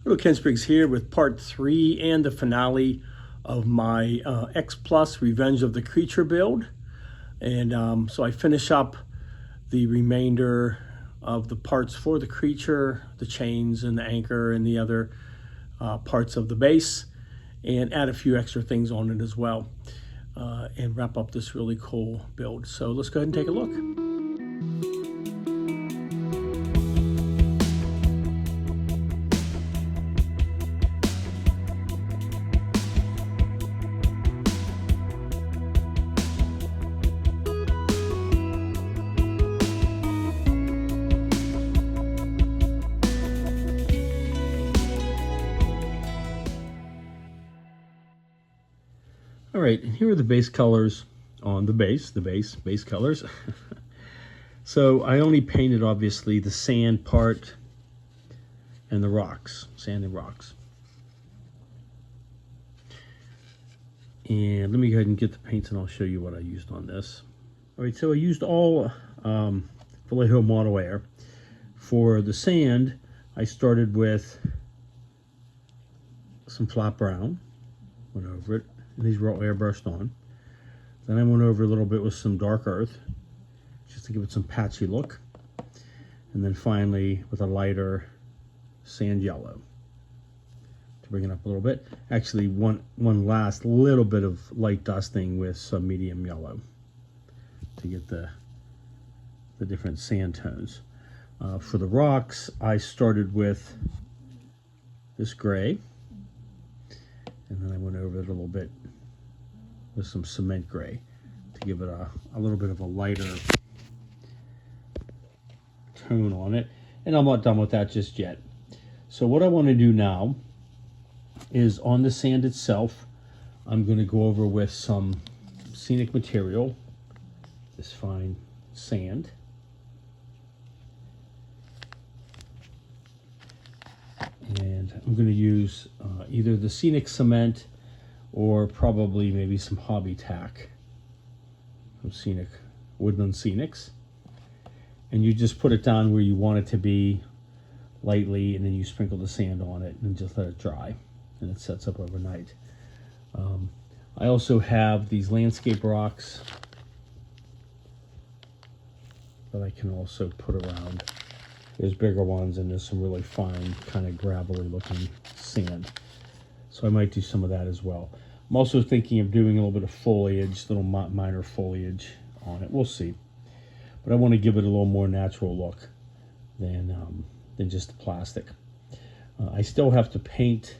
Hello, Ken Spriggs here with part 3 and the finale of my X Plus Revenge of the Creature build. And so I finish up the remainder of the parts for the creature, the chains and the anchor and the other parts of the base, and add a few extra things on it as well, and wrap up this really cool build. So let's go ahead and take a look. All right, and here are the base colors on the base colors. So I only painted, obviously, the sand part and the rocks, sand and rocks. And let me go ahead and get the paints and I'll show you what I used on this. All right, so I used all Vallejo Model Air. For the sand, I started with some flat brown, went over it. These were all airbrushed on. Then I went over a little bit with some dark earth, just to give it some patchy look. And then finally with a lighter sand yellow to bring it up a little bit. Actually, one last little bit of light dusting with some medium yellow to get the different sand tones. For the rocks, I started with this gray. And then I went over it a little bit with some cement gray to give it a little bit of a lighter tone on it. And I'm not done with that just yet. So what I want to do now is on the sand itself, I'm going to go over with some scenic material, this fine sand. And I'm going to use either the scenic cement or probably maybe some hobby tack from Scenic, Woodland Scenics. And you just put it down where you want it to be lightly, and then you sprinkle the sand on it and just let it dry, and it sets up overnight. I also have these landscape rocks that I can also put around. There's bigger ones, and there's some really fine, kind of gravelly looking sand. So I might do some of that as well. I'm also thinking of doing a little bit of foliage, little minor foliage on it. We'll see. But I want to give it a little more natural look than just the plastic. I still have to paint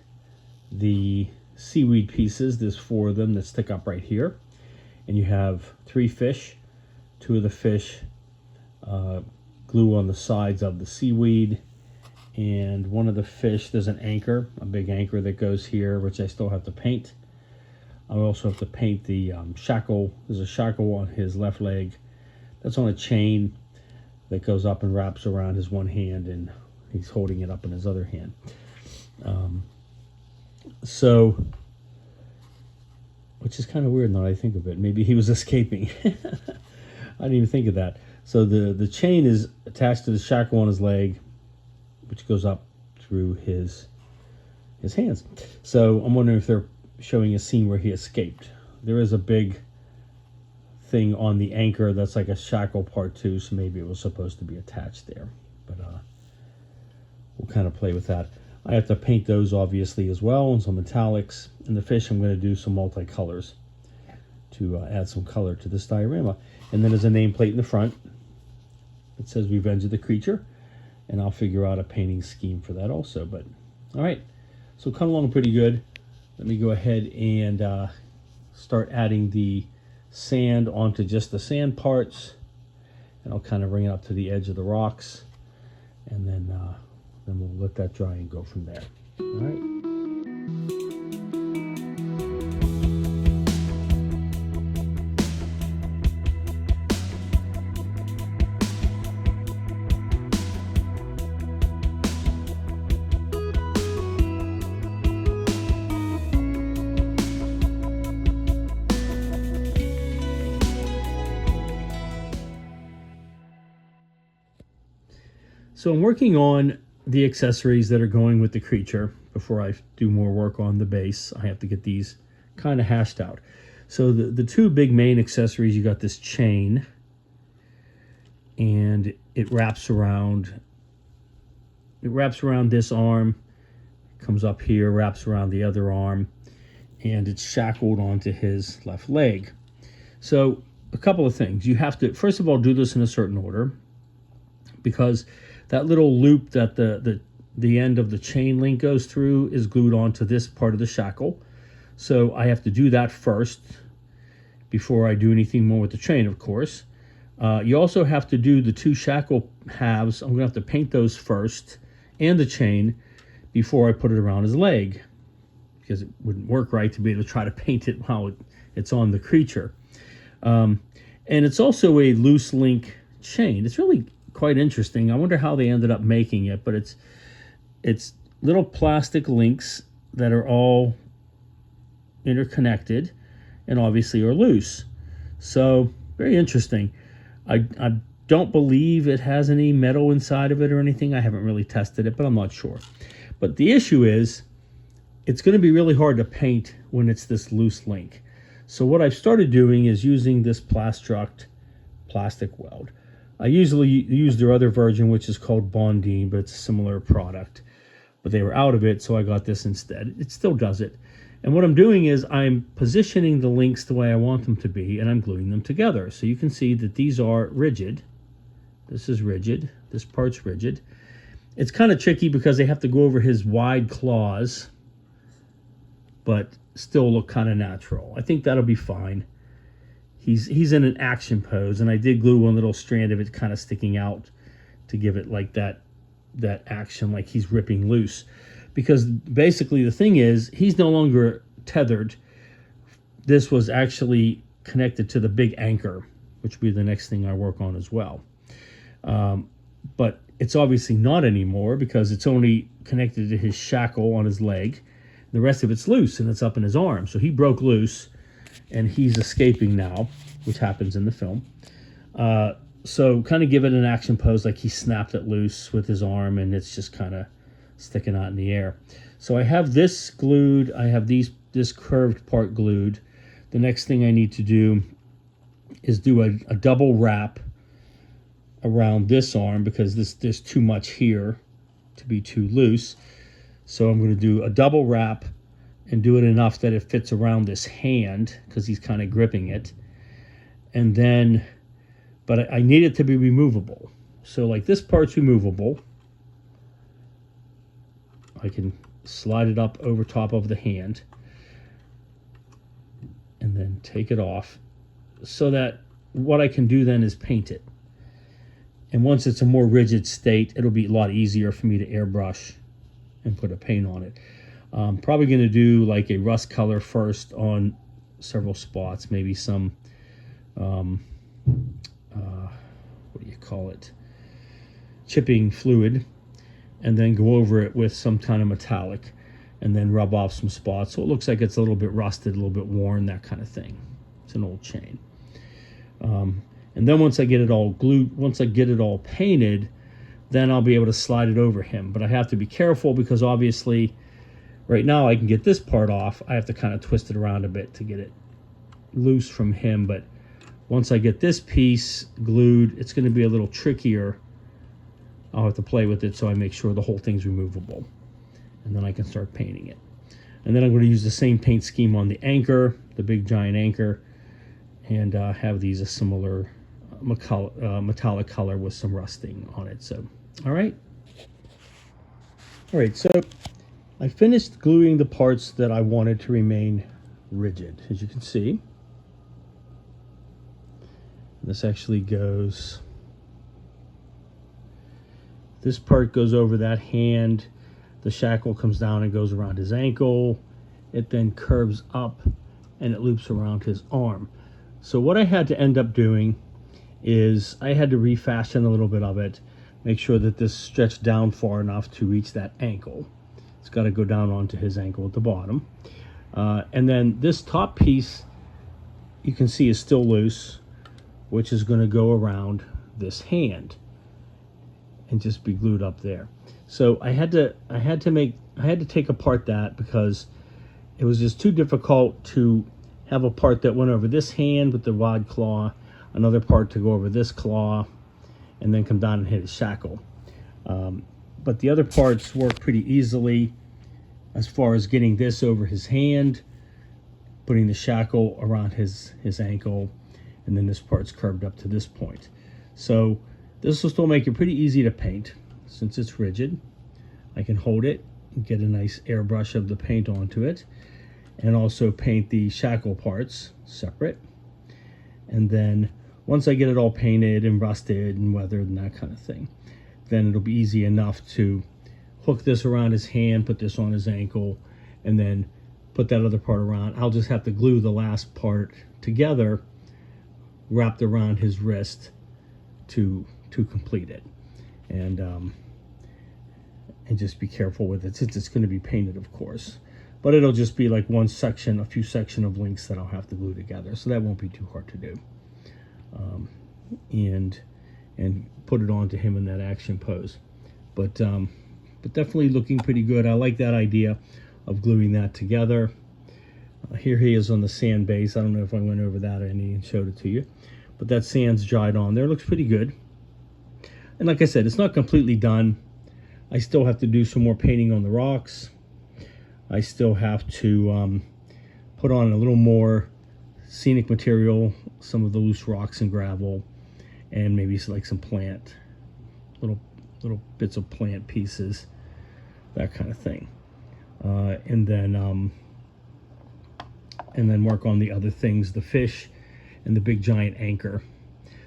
the seaweed pieces. There's 4 of them that stick up right here. And you have 3 fish. 2 of the fish glue on the sides of the seaweed, and one of the fish, there's an anchor, a big anchor that goes here, which I still have to paint. I also have to paint the shackle. There's a shackle on his left leg that's on a chain that goes up and wraps around his one hand, and he's holding it up in his other hand. So, which is kind of weird now that I think of it. Maybe he was escaping. I didn't even think of that. So the chain is attached to the shackle on his leg, which goes up through his hands. So I'm wondering if they're showing a scene where he escaped. There is a big thing on the anchor that's like a shackle part too, so maybe it was supposed to be attached there. But we'll kind of play with that. I have to paint those obviously as well, and some metallics. And the fish, I'm going to do some multicolors to add some color to this diorama. And then there's a nameplate in the front. It says Revenge of the Creature, and I'll figure out a painting scheme for that also. But all right, so come along pretty good. Let me go ahead and start adding the sand onto just the sand parts, and I'll kind of bring it up to the edge of the rocks, and then we'll let that dry and go from there. All right. So I'm working on the accessories that are going with the creature before I do more work on the base. I have to get these kind of hashed out. So the two big main accessories, you got this chain, and it wraps around this arm, comes up here, wraps around the other arm, and it's shackled onto his left leg. So a couple of things. You have to, first of all, do this in a certain order, because that little loop that the end of the chain link goes through is glued onto this part of the shackle. So I have to do that first before I do anything more with the chain, of course. You also have to do the two shackle halves. I'm going to have to paint those first, and the chain, before I put it around his leg, because it wouldn't work right to be able to try to paint it while it's on the creature. And it's also a loose link chain. It's really quite interesting. I wonder how they ended up making it, but it's little plastic links that are all interconnected and obviously are loose. So very interesting. I don't believe it has any metal inside of it or anything. I haven't really tested it, but I'm not sure. But the issue is, it's going to be really hard to paint when it's this loose link. So what I've started doing is using this Plastruct plastic weld. I usually use their other version, which is called Bondine, but it's a similar product. But they were out of it, so I got this instead. It still does it. And what I'm doing is I'm positioning the links the way I want them to be, and I'm gluing them together. So you can see that these are rigid. This is rigid. This part's rigid. It's kind of tricky because they have to go over his wide claws, but still look kind of natural. I think that'll be fine. He's in an action pose, and I did glue one little strand of it kind of sticking out to give it like that action, like he's ripping loose. Because basically the thing is, he's no longer tethered. This was actually connected to the big anchor, which will be the next thing I work on as well. But it's obviously not anymore because it's only connected to his shackle on his leg. The rest of it's loose, and it's up in his arm. So he broke loose, and he's escaping now, which happens in the film. So kind of give it an action pose like he snapped it loose with his arm, and it's just kind of sticking out in the air. So I have this glued. I have this curved part glued. The next thing I need to do is do a double wrap around this arm, because there's too much here to be too loose. So I'm going to do a double wrap and do it enough that it fits around this hand, because he's kind of gripping it. And then, but I need it to be removable. So like this part's removable. I can slide it up over top of the hand and then take it off, so that what I can do then is paint it. And once it's a more rigid state, it'll be a lot easier for me to airbrush and put a paint on it. I'm probably going to do like a rust color first on several spots, maybe some, what do you call it, chipping fluid, and then go over it with some kind of metallic, and then rub off some spots so it looks like it's a little bit rusted, a little bit worn, that kind of thing. It's an old chain. And then once I get it all glued, once I get it all painted, then I'll be able to slide it over him. But I have to be careful, because obviously right now I can get this part off. I have to kind of twist it around a bit to get it loose from him. But once I get this piece glued, it's going to be a little trickier. I'll have to play with it so I make sure the whole thing's removable. And then I can start painting it. And then I'm going to use the same paint scheme on the anchor, the big giant anchor, and have these a similar metallic color with some rusting on it. So, all right, so I finished gluing the parts that I wanted to remain rigid. As you can see, this actually goes, this part goes over that hand, the shackle comes down and goes around his ankle, it then curves up and it loops around his arm. So what I had to end up doing is I had to refashion a little bit of it, make sure that this stretched down far enough to reach that ankle. It's got to go down onto his ankle at the bottom. And then this top piece, you can see, is still loose, which is going to go around this hand. and just be glued up there. So I had to take apart that because it was just too difficult to have a part that went over this hand with the rod claw, another part to go over this claw, and then come down and hit a shackle. But the other parts work pretty easily as far as getting this over his hand, putting the shackle around his ankle, and then this part's curved up to this point. So this will still make it pretty easy to paint since it's rigid. I can hold it and get a nice airbrush of the paint onto it, and also paint the shackle parts separate. And then once I get it all painted and rusted and weathered and that kind of thing, then it'll be easy enough to hook this around his hand, put this on his ankle, and then put that other part around. I'll just have to glue the last part together, wrapped around his wrist to complete it. And just be careful with it since it's going to be painted, of course. But it'll just be like one section, a few section of links that I'll have to glue together, so that won't be too hard to do. And put it onto him in that action pose. But definitely looking pretty good. I like that idea of gluing that together. Here he is on the sand base. I don't know if I went over that or any and showed it to you, but that sand's dried on there. It looks pretty good. And like I said, it's not completely done. I still have to do some more painting on the rocks. I still have to put on a little more scenic material, some of the loose rocks and gravel, and maybe like some plant, little bits of plant pieces, that kind of thing. And then work on the other things, the fish and the big giant anchor.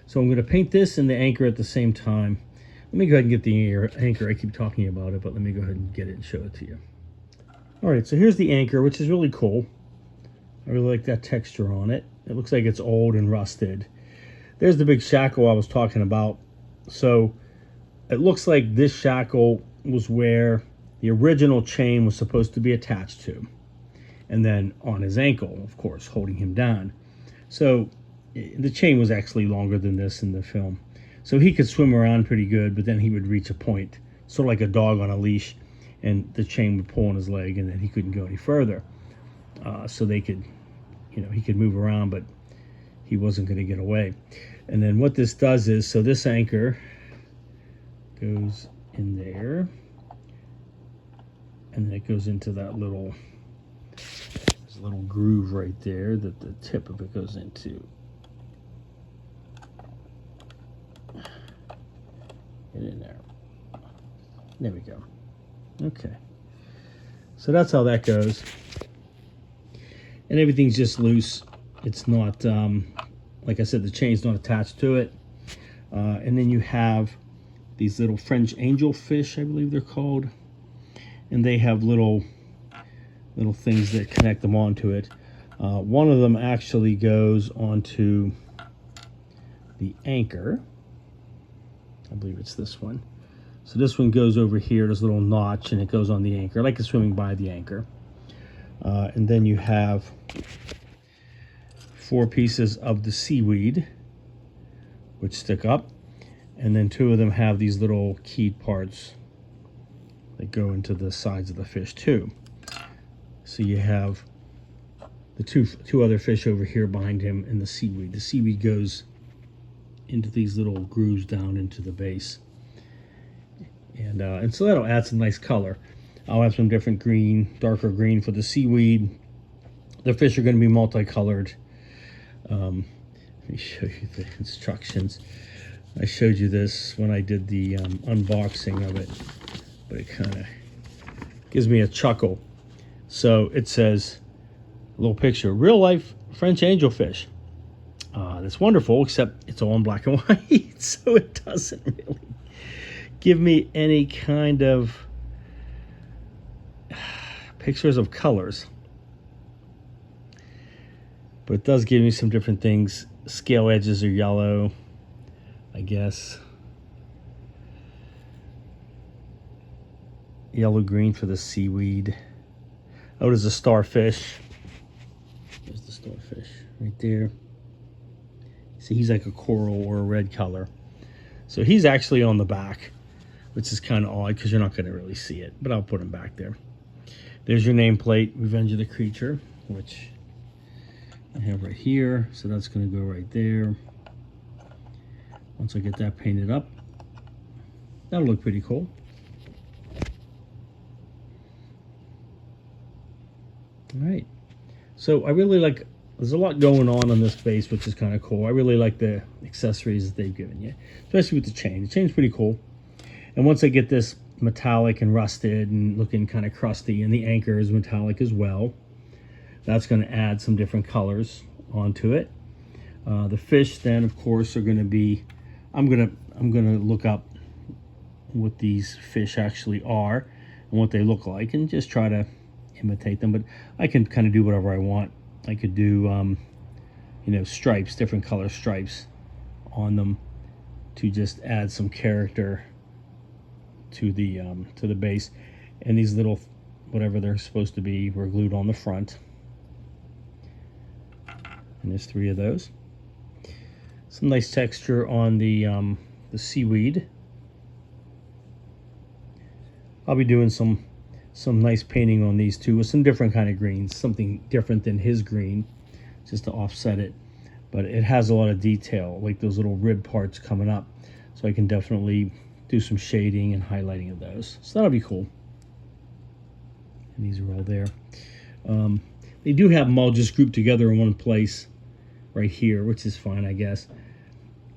So I'm going to paint this and the anchor at the same time. Let me go ahead and get the anchor. I keep talking about it, but let me go ahead and get it and show it to you. All right, so here's the anchor, which is really cool. I really like that texture on it. It looks like it's old and rusted. There's the big shackle I was talking about. So it looks like this shackle was where the original chain was supposed to be attached to. And then on his ankle, of course, holding him down. So the chain was actually longer than this in the film. So he could swim around pretty good, but then he would reach a point, sort of like a dog on a leash, and the chain would pull on his leg, and then he couldn't go any further. So they could, he could move around, but he wasn't going to get away. And then what this does is, so this anchor goes in there, and then it goes into that little, there's a little groove right there that the tip of it goes into. Get in there. There we go. Okay. So that's how that goes. And everything's just loose. It's not, like I said, the chain's not attached to it. And then you have these little French angelfish, I believe they're called. And they have little things that connect them onto it. One of them actually goes onto the anchor. I believe it's this one. So this one goes over here, this little notch, and it goes on the anchor, like it's swimming by the anchor. And then you have 4 pieces of the seaweed, which stick up. And then 2 of them have these little keyed parts that go into the sides of the fish too. So you have the two other fish over here behind him and the seaweed. The seaweed goes into these little grooves down into the base. And so that'll add some nice color. I'll have some different green, darker green for the seaweed. The fish are going to be multicolored. Let me show you the instructions. I showed you this when I did the unboxing of it, but it kind of gives me a chuckle. So it says, a little picture, real life French angelfish. That's wonderful, except it's all in black and white, so it doesn't really give me any kind of pictures of colors. But it does give me some different things. Scale edges are yellow, I guess. Yellow-green for the seaweed. Oh, there's a starfish. There's the starfish right there. See, he's like a coral or a red color. So he's actually on the back. which is kind of odd because you're not going to really see it, but I'll put them back there. There's your nameplate, Revenge of the Creature, which I have right here. So that's going to go right there. Once I get that painted up, that'll look pretty cool. All right. So I really like, there's a lot going on this base, which is kind of cool. I really like the accessories that they've given you, especially with the chain. The chain's pretty cool. And once I get this metallic and rusted and looking kind of crusty, and the anchor is metallic as well, that's going to add some different colors onto it. The fish then, of course, are going to be, I'm gonna look up what these fish actually are and what they look like, and just try to imitate them. But I can kind of do whatever I want. I could do you know, stripes, different color stripes on them to just add some character to the base. And these little, whatever they're supposed to be, were glued on the front, and there's 3 of those. Some nice texture on the seaweed. I'll be doing some nice painting on these too, with some different kind of greens, something different than his green, just to offset it. But it has a lot of detail, like those little rib parts coming up, so I can definitely do some shading and highlighting of those. So that'll be cool. And these are all there. They do have them all just grouped together in one place right here, which is fine, I guess.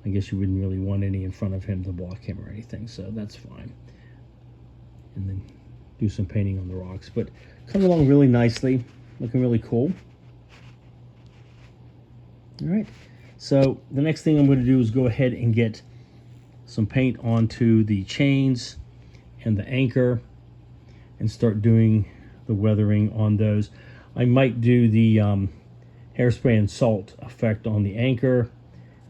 I guess you wouldn't really want any in front of him to block him or anything, so that's fine. And then do some painting on the rocks, but coming along really nicely, looking really cool. All right, so the next thing I'm going to do is go ahead and get some paint onto the chains and the anchor and start doing the weathering on those. I might do the hairspray and salt effect on the anchor.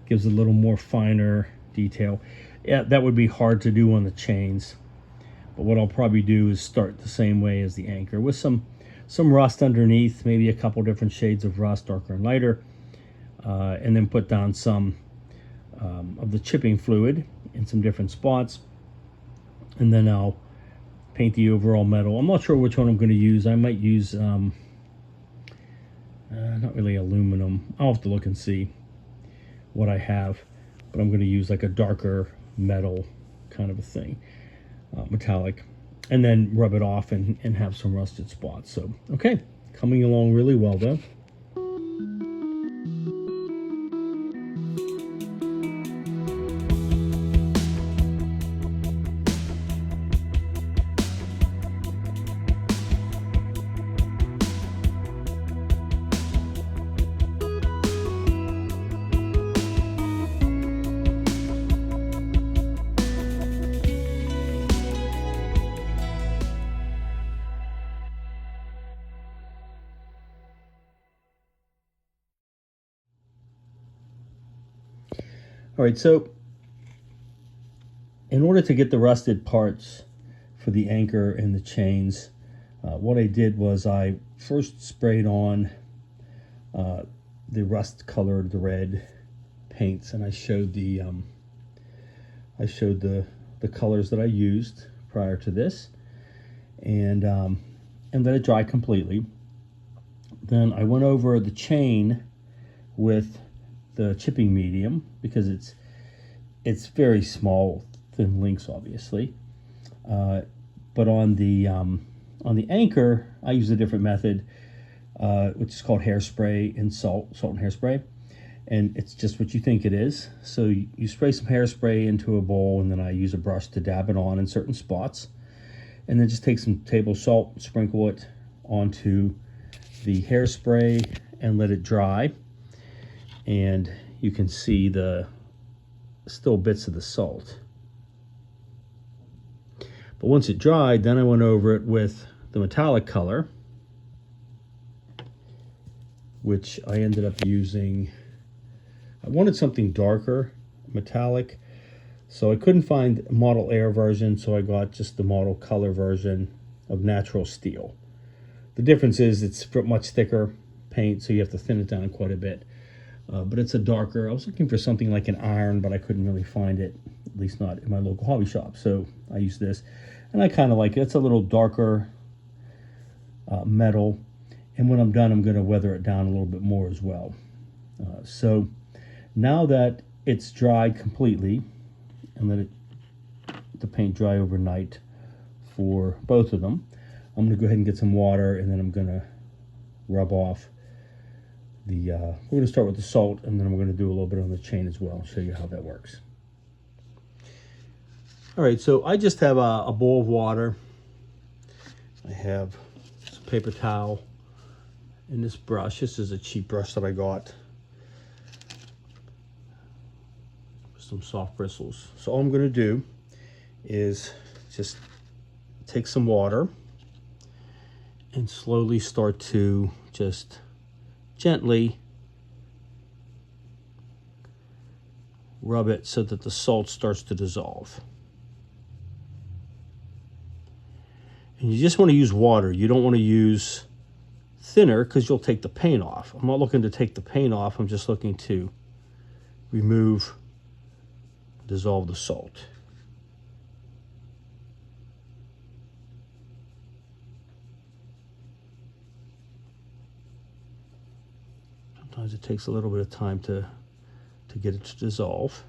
Gives a little more finer detail. Yeah, that would be hard to do on the chains, but what I'll probably do is start the same way as the anchor with some rust underneath, maybe a couple different shades of rust, darker and lighter, and then put down some of the chipping fluid in some different spots, and then I'll paint the overall metal. I'm not sure which one I'm going to use. I might use not really aluminum. I'll have to look and see what I have, but I'm going to use like a darker metal kind of a thing, metallic, and then rub it off and have some rusted spots. So okay, coming along really well though. All right, so in order to get the rusted parts for the anchor and the chains, what I did was I first sprayed on the rust-colored red paints, and I showed the colors that I used prior to this, and let it dry completely. Then I went over the chain with the chipping medium, because it's very small, thin links, obviously. But on the anchor, I use a different method, which is called hairspray and salt and hairspray, and it's just what you think it is. So you spray some hairspray into a bowl, and then I use a brush to dab it on in certain spots, and then just take some table salt, sprinkle it onto the hairspray, and let it dry. And you can see the still bits of the salt. But once it dried, then I went over it with the metallic color, which I ended up using. I wanted something darker, metallic, so I couldn't find a Model Air version, so I got just the Model Color version of natural steel. The difference is it's much thicker paint, so you have to thin it down quite a bit. But it's a darker, I was looking for something like an iron, but I couldn't really find it at least not in my local hobby shop. So I use this, and I kind of like it. It's a little darker metal, and when I'm done, I'm going to weather it down a little bit more as well. So now that it's dried completely, and let the paint dry overnight for both of them, I'm going to go ahead and get some water, and then I'm going to rub off the, we're going to start with the salt, and then we're going to do a little bit on the chain as well. I'll show you how that works. All right, so I just have a bowl of water. I have some paper towel and this brush. This is a cheap brush that I got. Some soft bristles. So all I'm going to do is just take some water and slowly start to just gently rub it so that the salt starts to dissolve. And you just want to use water. You don't want to use thinner because you'll take the paint off. I'm not looking to take the paint off. I'm just looking to dissolve the salt. Sometimes it takes a little bit of time to get it to dissolve.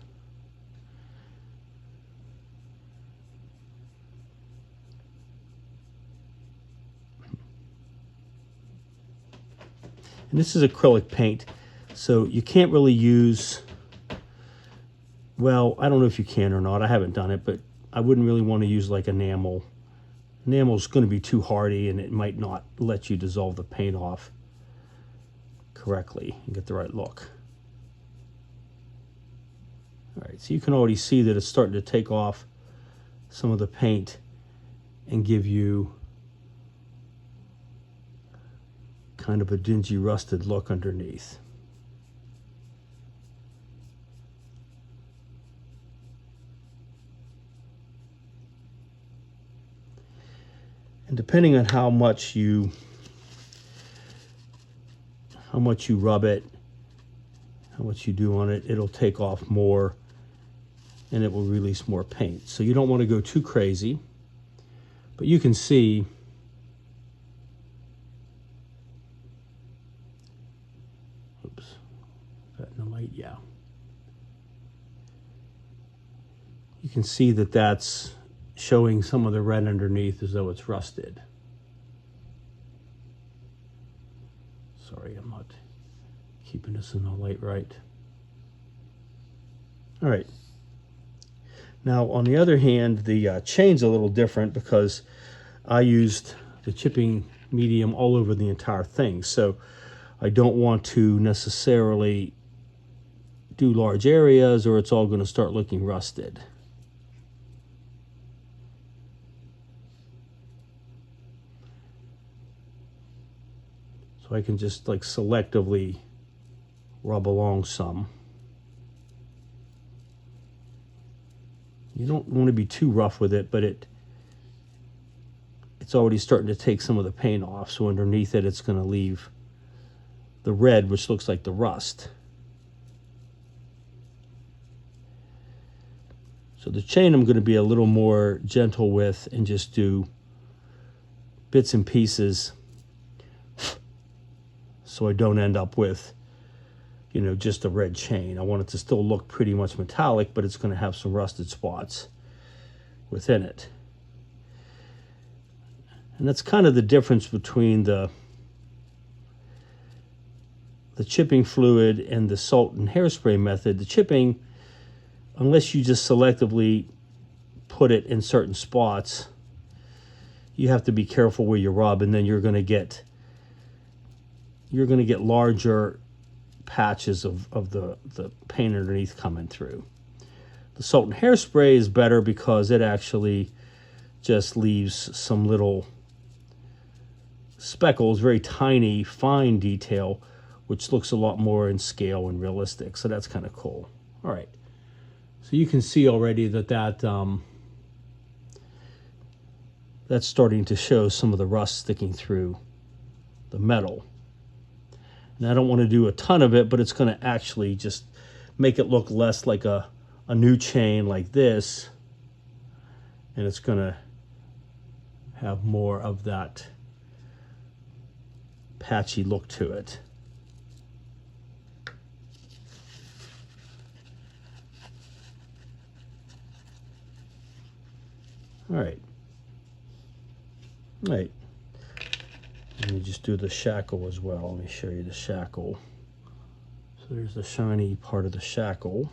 And this is acrylic paint, so you can't really use, well, I don't know if you can or not. I haven't done it, but I wouldn't really want to use like enamel. Enamel's going to be too hardy, and it might not let you dissolve the paint off correctly and get the right look. All right, so you can already see that it's starting to take off some of the paint and give you kind of a dingy, rusted look underneath. And depending on how much you rub it, how much you do on it, it'll take off more and it will release more paint. So you don't want to go too crazy, but you can see that in the light, yeah. You can see that that's showing some of the red underneath as though it's rusted. Sorry, I'm not keeping this in the light right. All right. Now, on the other hand, the chain's a little different because I used the chipping medium all over the entire thing. So I don't want to necessarily do large areas or it's all going to start looking rusted. So I can just like selectively rub along some. You don't want to be too rough with it, but it's already starting to take some of the paint off. So underneath it, it's going to leave the red, which looks like the rust. So the chain I'm going to be a little more gentle with and just do bits and pieces so I don't end up with, you know, just a red chain. I want it to still look pretty much metallic, but it's going to have some rusted spots within it. And that's kind of the difference between the chipping fluid and the salt and hairspray method. The chipping, unless you just selectively put it in certain spots, you have to be careful where you rub, and then you're going to get larger patches of the paint underneath coming through. The salt and hairspray is better because it actually just leaves some little speckles, very tiny, fine detail, which looks a lot more in scale and realistic. So that's kind of cool. All right. So you can see already that's starting to show some of the rust sticking through the metal. And I don't want to do a ton of it, but it's going to actually just make it look less like a a new chain like this, and it's going to have more of that patchy look to it. All right. All right. Let me just do the shackle as well. Let me show you the shackle. So there's the shiny part of the shackle.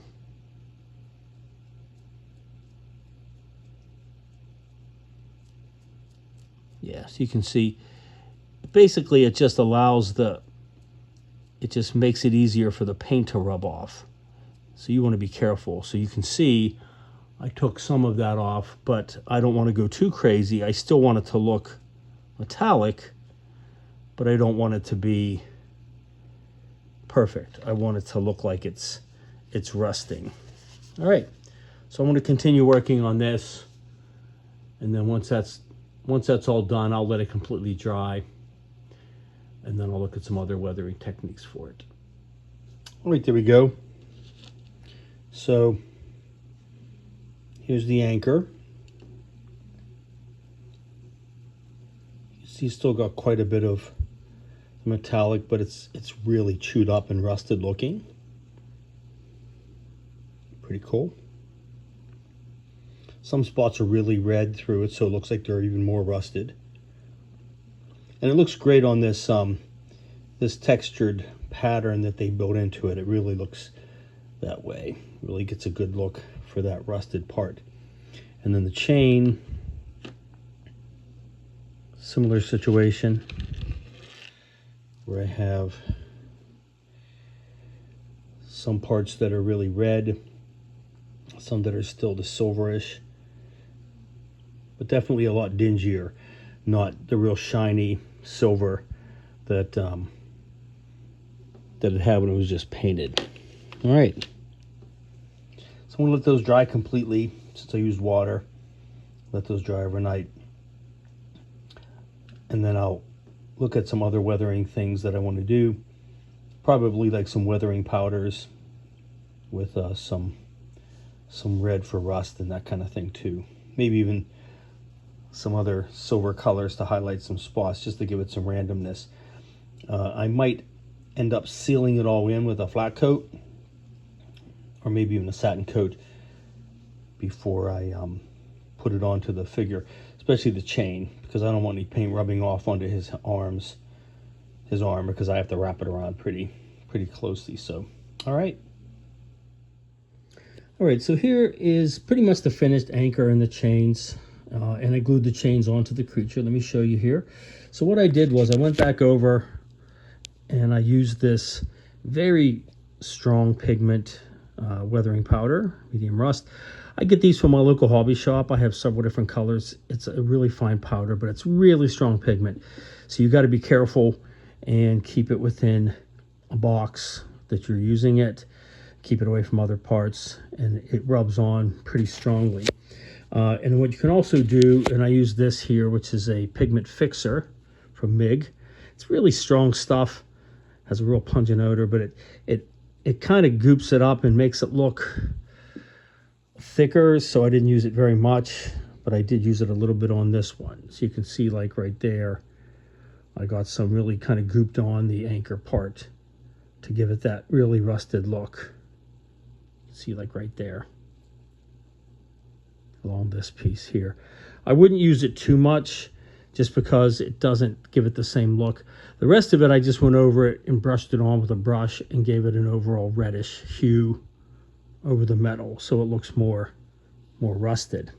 Yeah, so you can see, basically it just allows it just makes it easier for the paint to rub off. So you want to be careful. So you can see I took some of that off, but I don't want to go too crazy. I still want it to look metallic, but I don't want it to be perfect. I want it to look like it's rusting. All right, so I'm going to continue working on this, and then once that's all done, I'll let it completely dry, and then I'll look at some other weathering techniques for it. All right, there we go. So here's the anchor. You see, it's still got quite a bit of metallic, but it's really chewed up and rusted looking. Pretty cool. Some spots are really red through it, so it looks like they're even more rusted. And it looks great on this this textured pattern that they built into it. It really looks that way. It really gets a good look for that rusted part. And then the chain, similar situation, where I have some parts that are really red, some that are still the silverish, but definitely a lot dingier, not the real shiny silver that that it had when it was just painted. All right, so I'm gonna let those dry completely since I used water. Let those dry overnight, and then I'll look at some other weathering things that I want to do. Probably like some weathering powders with some red for rust and that kind of thing too. Maybe even some other silver colors to highlight some spots, just to give it some randomness. I might end up sealing it all in with a flat coat, or maybe even a satin coat before I put it onto the figure, especially the chain, because I don't want any paint rubbing off onto his arm, because I have to wrap it around pretty closely. So, all right. All right, so here is pretty much the finished anchor and the chains, and I glued the chains onto the creature. Let me show you here. So what I did was I went back over and I used this very strong pigment weathering powder, medium rust. I get these from my local hobby shop. I have several different colors. It's a really fine powder, but it's really strong pigment. So you got to be careful and keep it within a box that you're using it. Keep it away from other parts, and it rubs on pretty strongly. And what you can also do, and I use this here, which is a pigment fixer from MIG. It's really strong stuff, has a real pungent odor, but it kind of goops it up and makes it look thicker, so I didn't use it very much, but I did use it a little bit on this one. So you can see, like right there, I got some really kind of gooped on the anchor part to give it that really rusted look. See, like right there along this piece here. I wouldn't use it too much just because it doesn't give it the same look. The rest of it, I just went over it and brushed it on with a brush and gave it an overall reddish hue over the metal, so it looks more rusted.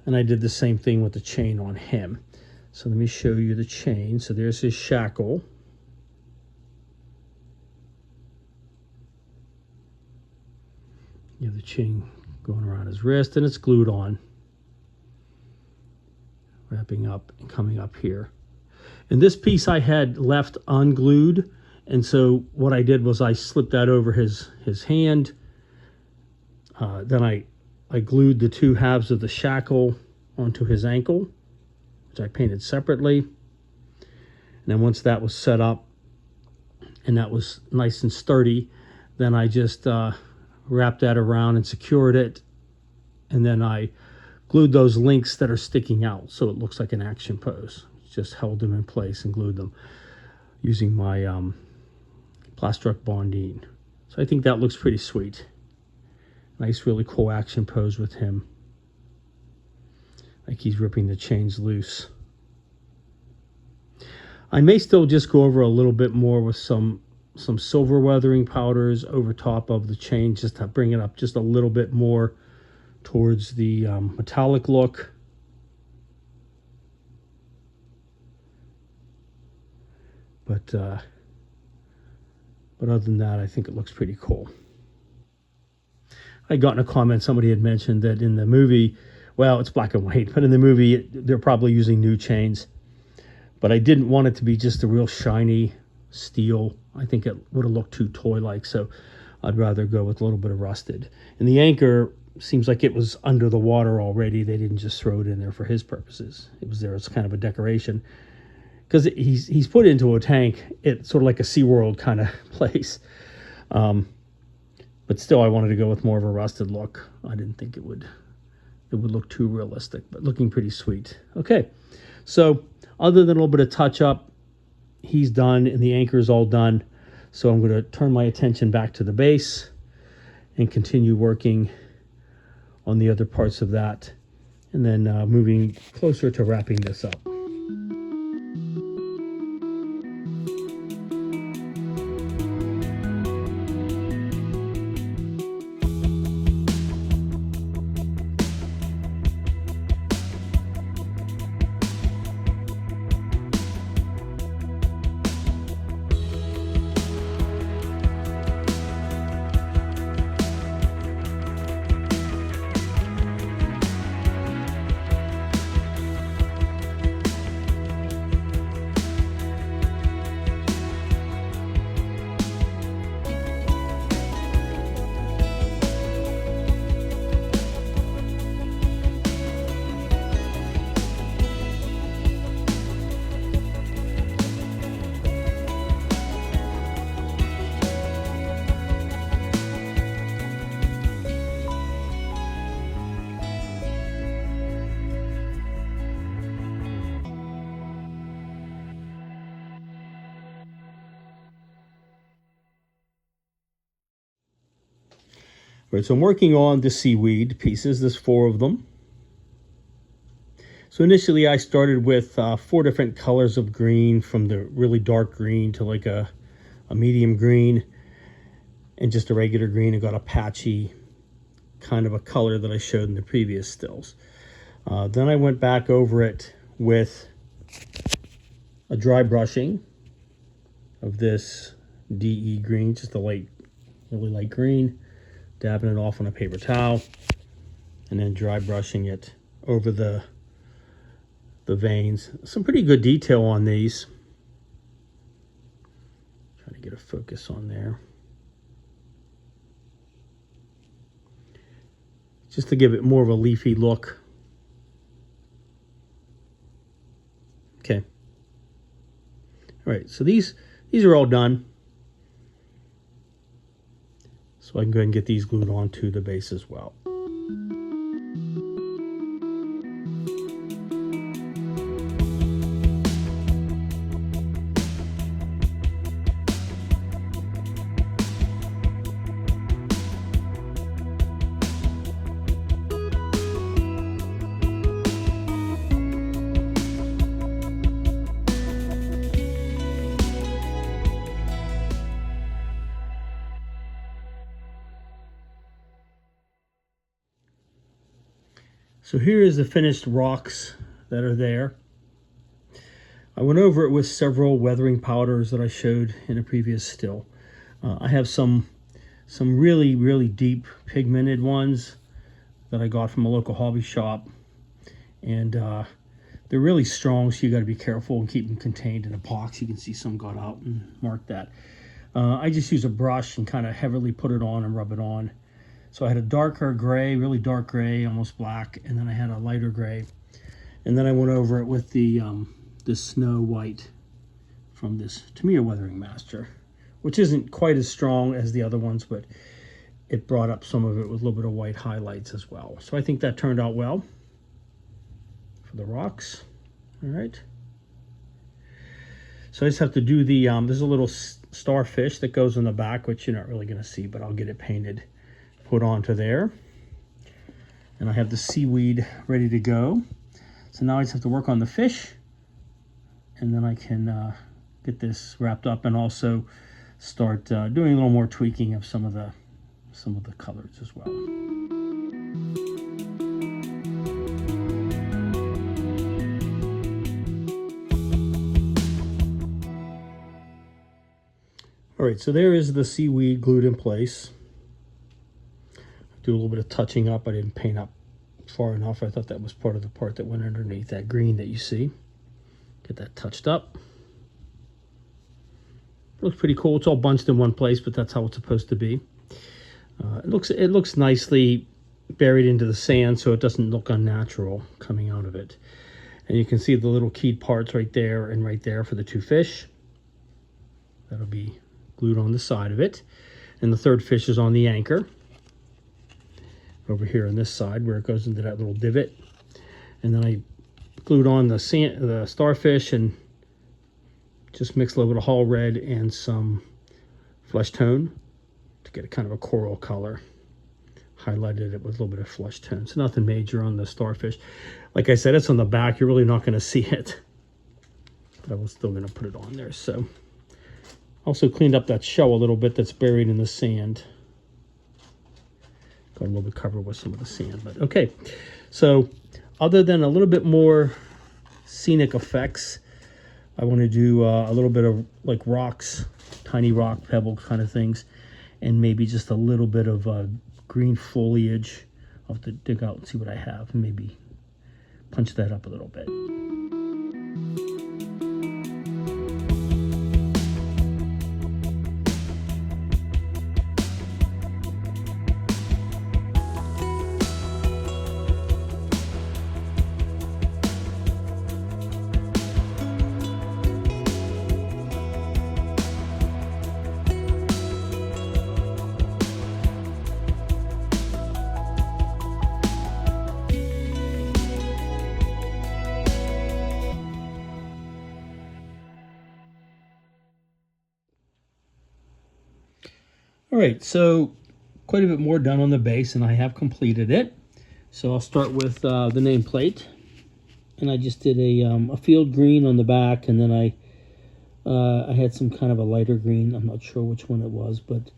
And I did the same thing with the chain on him. So let me show you the chain. So there's his shackle. You have the chain going around his wrist, and it's glued on, wrapping up and coming up here. And this piece I had left unglued, and so what I did was I slipped that over his hand. Then I glued the two halves of the shackle onto his ankle, which I painted separately. And then once that was set up and that was nice and sturdy, then I just wrapped that around and secured it, and then I glued those links that are sticking out so it looks like an action pose. Just held them in place and glued them using my Plastruct Bondine. So I think that looks pretty sweet. Nice, really cool action pose with him. Like he's ripping the chains loose. I may still just go over a little bit more with some silver weathering powders over top of the chain, just to bring it up just a little bit more towards the metallic look. But other than that, I think it looks pretty cool. I got in a comment, somebody had mentioned that in the movie, well, it's black and white, but in the movie, they're probably using new chains. But I didn't want it to be just a real shiny steel. I think it would have looked too toy-like, so I'd rather go with a little bit of rusted. And the anchor seems like it was under the water already. They didn't just throw it in there for his purposes. It was there as kind of a decoration. Because he's put into a tank, it's sort of like a SeaWorld kind of place. But still, I wanted to go with more of a rusted look. I didn't think it would look too realistic, but looking pretty sweet. Okay, so other than a little bit of touch up, he's done and the anchor is all done. So I'm going to turn my attention back to the base and continue working on the other parts of that, and then moving closer to wrapping this up. Right, so I'm working on the seaweed pieces. There's 4 of them. So initially I started with 4 different colors of green, from the really dark green to like a medium green and just a regular green, and got a patchy kind of a color that I showed in the previous stills. Then I went back over it with a dry brushing of this DE green, just a light, really light green, dabbing it off on a paper towel, and then dry brushing it over the veins. Some pretty good detail on these. Trying to get a focus on there. Just to give it more of a leafy look. Okay. All right, so these are all done. So I can go ahead and get these glued onto the base as well. So here is the finished rocks that are there. I went over it with several weathering powders that I showed in a previous still. I have some really, really deep pigmented ones that I got from a local hobby shop. And they're really strong, so you got to be careful and keep them contained in a box. You can see some got out and marked that. I just use a brush and kind of heavily put it on and rub it on. So I had a darker gray, really dark gray, almost black, and then I had a lighter gray. And then I went over it with the this snow white from this Tamiya Weathering Master, which isn't quite as strong as the other ones, but it brought up some of it with a little bit of white highlights as well. So I think that turned out well for the rocks. All right. So I just have to do the, there's a little starfish that goes in the back, which you're not really going to see, but I'll get it painted, put onto there. And I have the seaweed ready to go. So now I just have to work on the fish, and then I can get this wrapped up and also start doing a little more tweaking of some of the colors as well. All right, so there is the seaweed glued in place. Do a little bit of touching up. I didn't paint up far enough. I thought that was part of the part that went underneath that green that you see. Get that touched up. Looks pretty cool. It's all bunched in one place, but that's how it's supposed to be. It looks nicely buried into the sand, so it doesn't look unnatural coming out of it. And you can see the little keyed parts right there and right there for the two fish. That'll be glued on the side of it. And the third fish is on the anchor over here on this side where it goes into that little divot. And then I glued on the starfish and just mixed a little bit of Hall Red and some flesh tone to get a kind of a coral color. Highlighted it with a little bit of flesh tone. So nothing major on the starfish. Like I said, it's on the back. You're really not going to see it. But I was still going to put it on there. So also cleaned up that shell a little bit that's buried in the sand. Got a little bit covered with some of the sand, but okay. So other than a little bit more scenic effects, I want to do a little bit of like rocks, tiny rock pebble kind of things, and maybe just a little bit of green foliage. I'll have to dig out and see what I have and maybe punch that up a little bit. All right, so quite a bit more done on the base, and I have completed it. So I'll start with the nameplate, and I just did a field green on the back, and then I had some kind of a lighter green. I'm not sure which one it was, but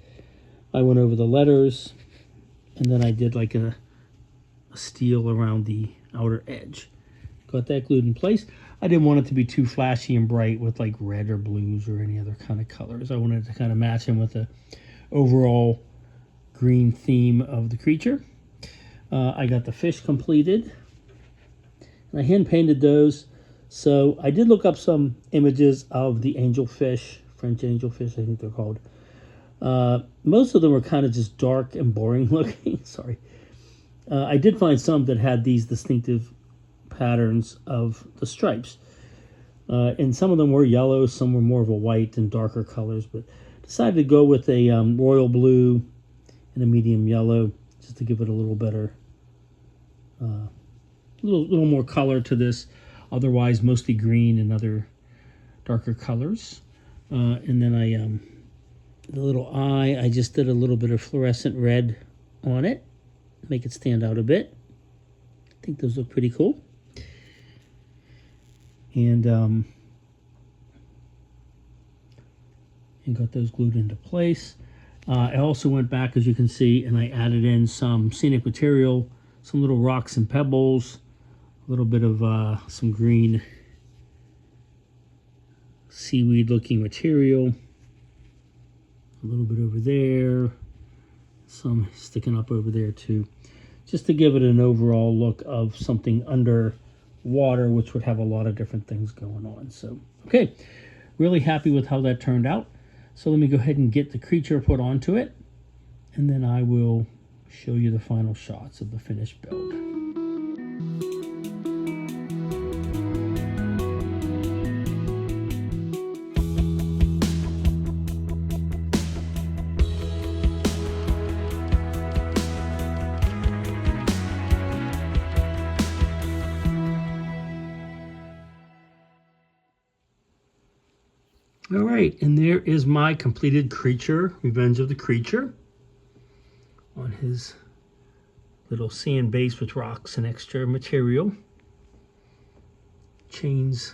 I went over the letters, and then I did like a steel around the outer edge. Got that glued in place. I didn't want it to be too flashy and bright with like red or blues or any other kind of colors. I wanted to kind of match them with the overall green theme of the creature. I got the fish completed, and I hand painted those. So I did look up some images of the angelfish, French angelfish, I think they're called. Most of them were kind of just dark and boring looking. Sorry. I did find some that had these distinctive patterns of the stripes. And some of them were yellow, some were more of a white and darker colors, but decided to go with a royal blue and a medium yellow just to give it a little better, little more color to this. Otherwise, mostly green and other darker colors. And then the little eye, I just did a little bit of fluorescent red on it, make it stand out a bit. I think those look pretty cool. And got those glued into place. I also went back, as you can see, and I added in some scenic material, some little rocks and pebbles, a little bit of some green seaweed looking material, a little bit over there, some sticking up over there too, just to give it an overall look of something under water, which would have a lot of different things going on. So, okay, really happy with how that turned out. So let me go ahead and get the creature put onto it, and then I will show you the final shots of the finished build. All right, and there is my completed creature, Revenge of the Creature, on his little sand base with rocks and extra material. Chains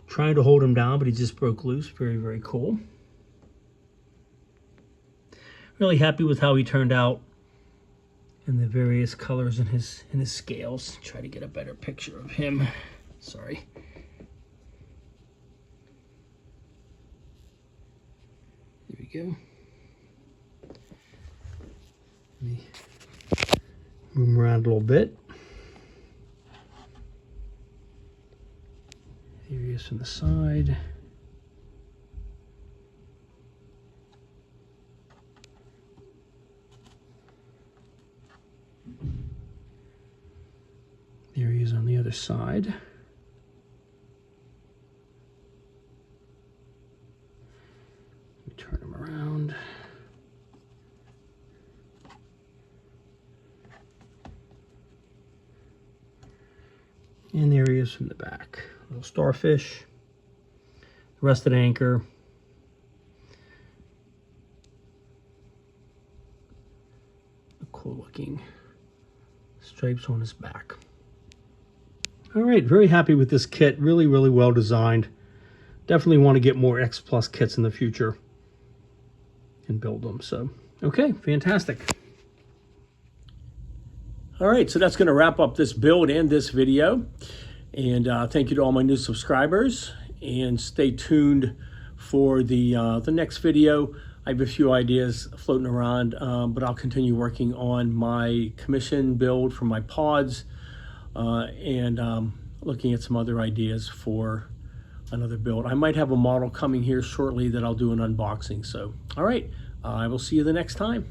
trying to hold him down, but he just broke loose. Very, very cool. Really happy with how he turned out and the various colors in his scales. Try to get a better picture of him. Sorry. There we go. Let me move him around a little bit. Here he is from the side. There he is on the other side. Let me turn him around. And there he is from the back. Little starfish, rusted anchor. Cool looking stripes on his back. All right, very happy with this kit. Really, really well designed. Definitely want to get more X Plus kits in the future and build them. So, okay, fantastic. All right, so that's going to wrap up this build and this video. And thank you to all my new subscribers. And stay tuned for the next video. I have a few ideas floating around, but I'll continue working on my commission build for my pods and looking at some other ideas for another build. I might have a model coming here shortly that I'll do an unboxing. So, all right, I will see you the next time.